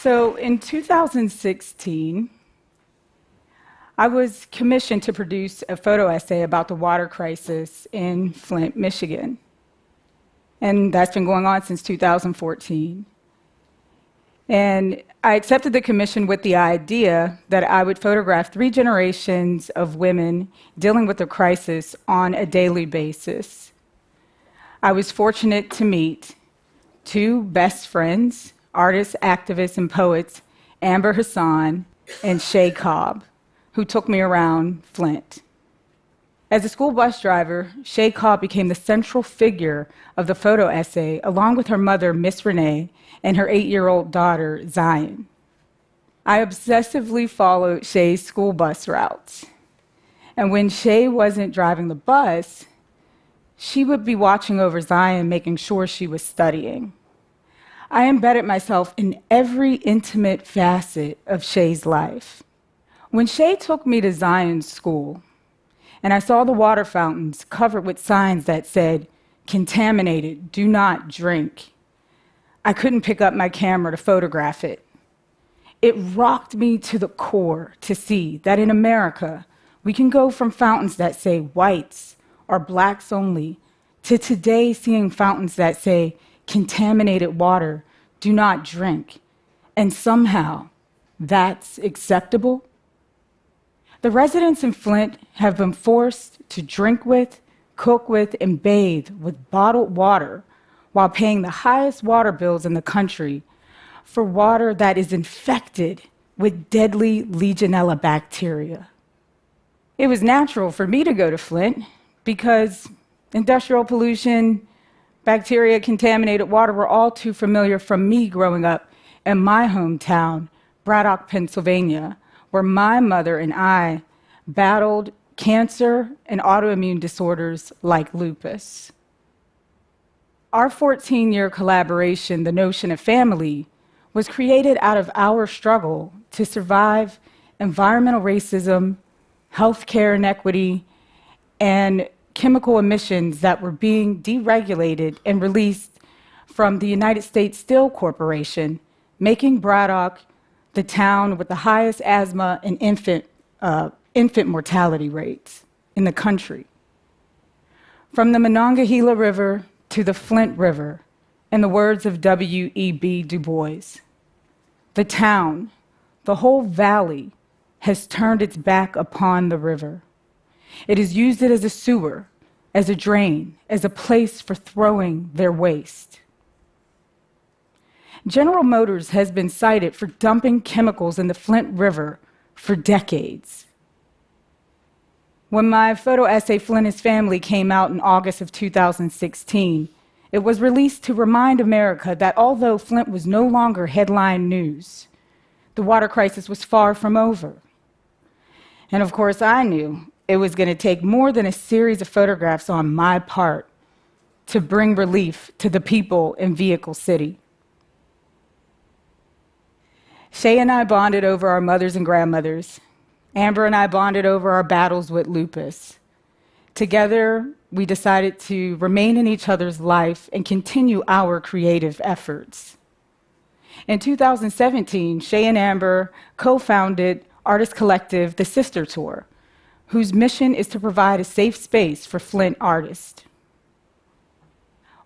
So in 2016, I was commissioned to produce a photo essay about the water crisis in Flint, Michigan. And that's been going on since 2014. And I accepted the commission with the idea that I would photograph 3 generations of women dealing with the crisis on a daily basis. I was fortunate to meet 2 best friends, artists, activists, and poets, Amber Hassan and Shay Cobb, who took me around Flint. As a school bus driver, Shay Cobb became the central figure of the photo essay, along with her mother, Miss Renee, and her 8-year-old daughter, Zion. I obsessively followed Shay's school bus routes. And when Shay wasn't driving the bus, she would be watching over Zion, making sure she was studying. I embedded myself in every intimate facet of Shay's life. When Shay took me to Zion's school, and I saw the water fountains covered with signs that said, "Contaminated, do not drink," I couldn't pick up my camera to photograph it. It rocked me to the core to see that in America, we can go from fountains that say whites or blacks only to today seeing fountains that say, "Contaminated water, do not drink," and somehow that's acceptable. The residents in Flint have been forced to drink with, cook with, and bathe with bottled water while paying the highest water bills in the country for water that is infected with deadly Legionella bacteria. It was natural for me to go to Flint because industrial pollution, bacteria, contaminated water were all too familiar from me growing up in my hometown, Braddock, Pennsylvania, where my mother and I battled cancer and autoimmune disorders like lupus. Our 14-year collaboration, The Notion of Family, was created out of our struggle to survive environmental racism, healthcare inequity, and chemical emissions that were being deregulated and released from the United States Steel Corporation, making Braddock the town with the highest asthma and infant mortality rates in the country. From the Monongahela River to the Flint River, in the words of W.E.B. Du Bois, the town, the whole valley, has turned its back upon the river. It has used it as a sewer, as a drain, as a place for throwing their waste. General Motors has been cited for dumping chemicals in the Flint River for decades. When my photo essay, Flint is Family, came out in August of 2016, it was released to remind America that although Flint was no longer headline news, the water crisis was far from over. And of course, I knew it was going to take more than a series of photographs on my part to bring relief to the people in Vehicle City. Shay and I bonded over our mothers and grandmothers. Amber and I bonded over our battles with lupus. Together, we decided to remain in each other's life and continue our creative efforts. In 2017, Shay and Amber co-founded artist collective The Sister Tour, whose mission is to provide a safe space for Flint artists.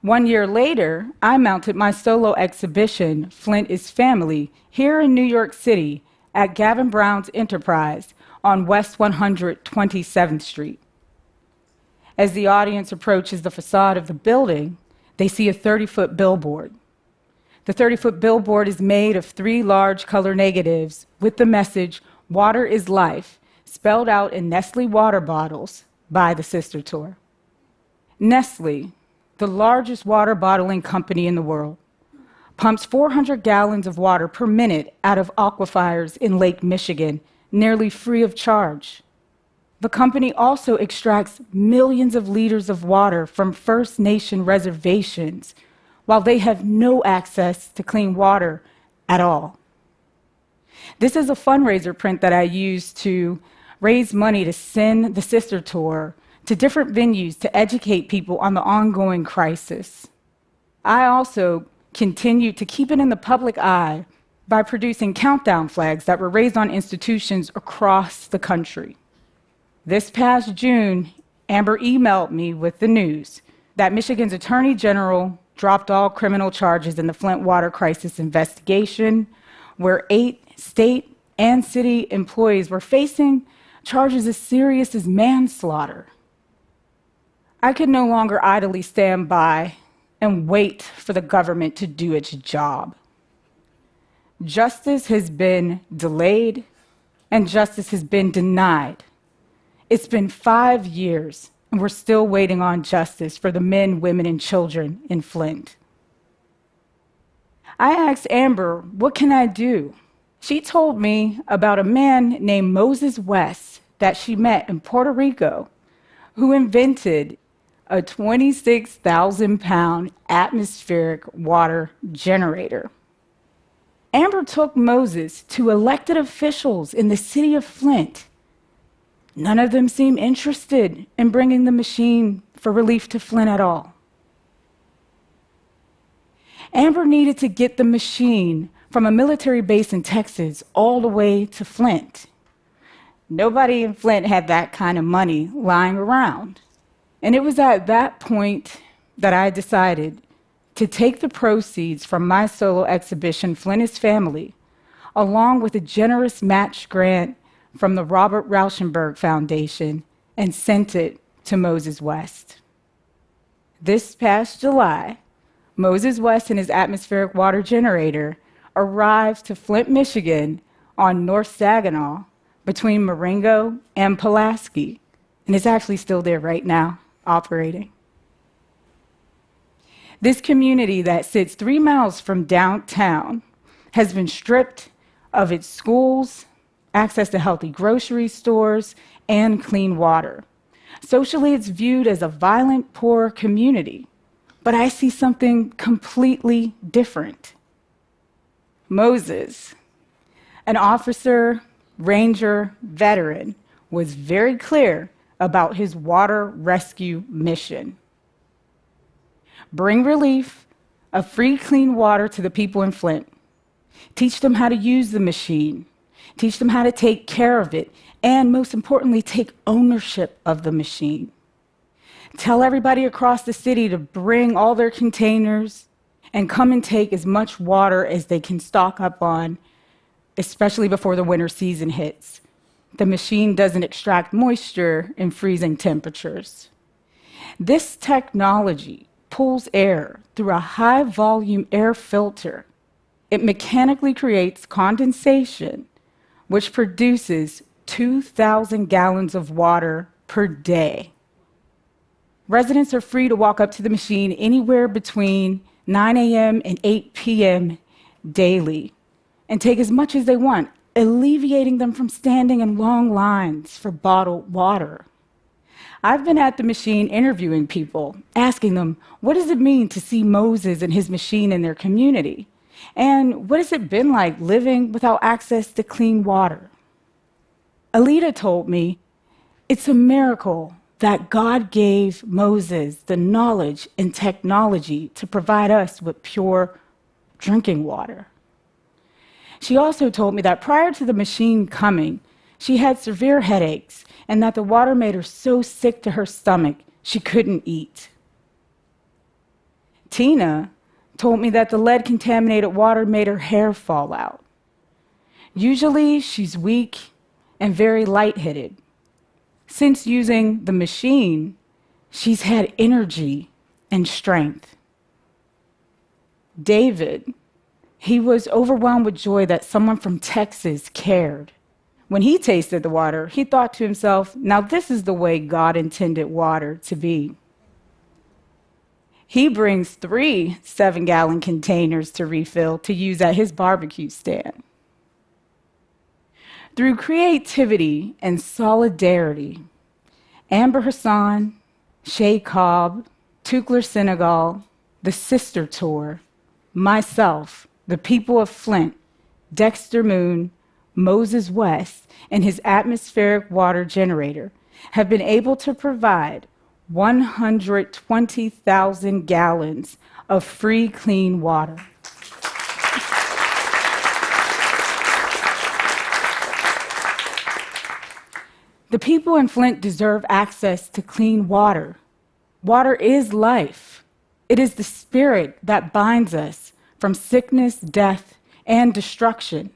1 year later, I mounted my solo exhibition, Flint is Family, here in New York City at Gavin Brown's Enterprise on West 127th Street. As the audience approaches the facade of the building, they see a 30-foot billboard. The 30-foot billboard is made of 3 large color negatives with the message, "Water is life," spelled out in Nestle water bottles by the Sister Tour. Nestle, the largest water bottling company in the world, pumps 400 gallons of water per minute out of aquifers in Lake Michigan, nearly free of charge. The company also extracts millions of liters of water from First Nation reservations, while they have no access to clean water at all. This is a fundraiser print that I used to raise money to send the Sister Tour to different venues to educate people on the ongoing crisis. I also continued to keep it in the public eye by producing countdown flags that were raised on institutions across the country. This past June, Amber emailed me with the news that Michigan's Attorney General dropped all criminal charges in the Flint water crisis investigation, where 8 state and city employees were facing charges as serious as manslaughter. I could no longer idly stand by and wait for the government to do its job. Justice has been delayed, and justice has been denied. It's been 5 years, and we're still waiting on justice for the men, women, and children in Flint. I asked Amber, what can I do? She told me about a man named Moses West that she met in Puerto Rico who invented a 26,000-pound atmospheric water generator. Amber took Moses to elected officials in the city of Flint. None of them seemed interested in bringing the machine for relief to Flint at all. Amber needed to get the machine from a military base in Texas all the way to Flint. Nobody in Flint had that kind of money lying around. And it was at that point that I decided to take the proceeds from my solo exhibition, Flint is Family, along with a generous match grant from the Robert Rauschenberg Foundation, and sent it to Moses West. This past July, Moses West and his atmospheric water generator arrived to Flint, Michigan on North Saginaw between Marengo and Pulaski, and it's actually still there right now, operating. This community that sits 3 miles from downtown has been stripped of its schools, access to healthy grocery stores, and clean water. Socially, it's viewed as a violent, poor community, but I see something completely different. Moses, an officer, ranger, veteran, was very clear about his water rescue mission. Bring relief of free, clean water to the people in Flint. Teach them how to use the machine. Teach them how to take care of it. And most importantly, take ownership of the machine. Tell everybody across the city to bring all their containers and come and take as much water as they can stock up on, especially before the winter season hits. The machine doesn't extract moisture in freezing temperatures. This technology pulls air through a high-volume air filter. It mechanically creates condensation, which produces 2,000 gallons of water per day. Residents are free to walk up to the machine anywhere between 9 a.m. and 8 p.m. daily and take as much as they want, alleviating them from standing in long lines for bottled water. I've been at the machine interviewing people, asking them, what does it mean to see Moses and his machine in their community? And what has it been like living without access to clean water? Alita told me, it's a miracle that God gave Moses the knowledge and technology to provide us with pure drinking water. She also told me that prior to the machine coming, she had severe headaches and that the water made her so sick to her stomach she couldn't eat. Tina told me that the lead-contaminated water made her hair fall out. Usually, she's weak and very lightheaded. Since using the machine, she's had energy and strength. David, he was overwhelmed with joy that someone from Texas cared. When he tasted the water, he thought to himself, now this is the way God intended water to be. He brings 3 7-gallon containers to refill to use at his barbecue stand. Through creativity and solidarity, Amber Hassan, Shay Cobb, Tukler Senegal, the Sister Tour, myself, the people of Flint, Dexter Moon, Moses West, and his atmospheric water generator have been able to provide 120,000 gallons of free, clean water. The people in Flint deserve access to clean water. Water is life. It is the spirit that binds us from sickness, death, and destruction.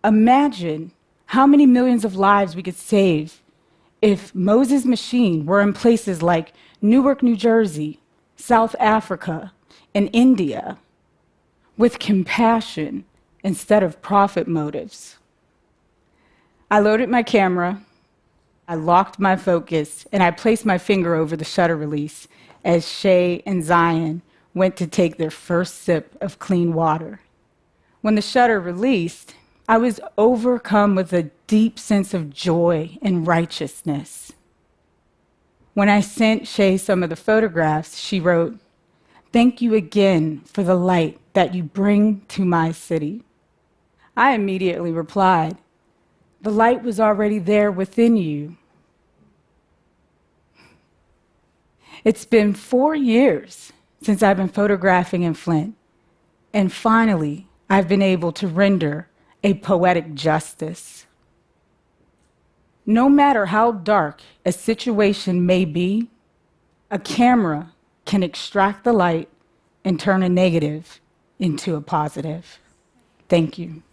Imagine how many millions of lives we could save if Moses' machine were in places like Newark, New Jersey, South Africa, and India, with compassion instead of profit motives. I loaded my camera, I locked my focus, and I placed my finger over the shutter release as Shay and Zion went to take their first sip of clean water. When the shutter released, I was overcome with a deep sense of joy and righteousness. When I sent Shay some of the photographs, she wrote, "Thank you again for the light that you bring to my city." I immediately replied, "The light was already there within you." It's been 4 years since I've been photographing in Flint, and finally, I've been able to render a poetic justice. No matter how dark a situation may be, a camera can extract the light and turn a negative into a positive. Thank you.